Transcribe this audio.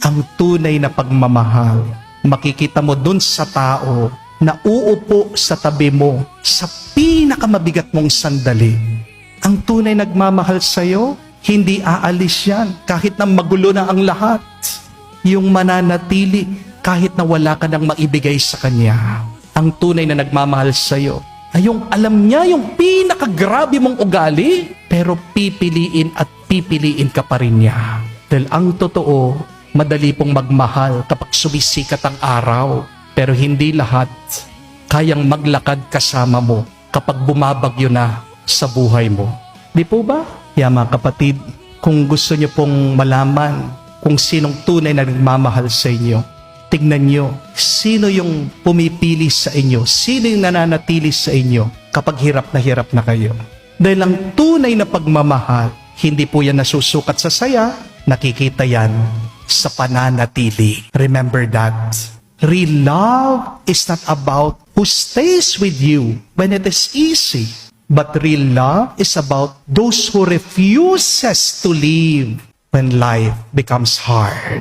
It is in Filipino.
Ang tunay na pagmamahal, makikita mo dun sa tao na uupo sa tabi mo sa pinakamabigat mong sandali. Ang tunay nagmamahal sa'yo, hindi aalis yan kahit na magulo na ang lahat. Yung mananatili kahit na wala ka nang maibigay sa kanya. Ang tunay na nagmamahal sa'yo ay yung alam niya yung pinakagrabe mong ugali, pero pipiliin at pipiliin ka pa rin niya. Dahil ang totoo, madali pong magmahal kapag sumisikat ang araw, pero hindi lahat kayang maglakad kasama mo kapag bumabagyo na sa buhay mo. Di po ba? Kaya mga kapatid, kung gusto niyo pong malaman kung sinong tunay na nagmamahal sa inyo, tignan niyo sino yung pumipili sa inyo, sino yung nananatili sa inyo kapag hirap na kayo. Dahil ang tunay na pagmamahal, hindi po yan nasusukat sa saya, nakikita yan sa pananatili. Remember that. Real love is not about who stays with you when it is easy, but real love is about those who refuses to leave when life becomes hard.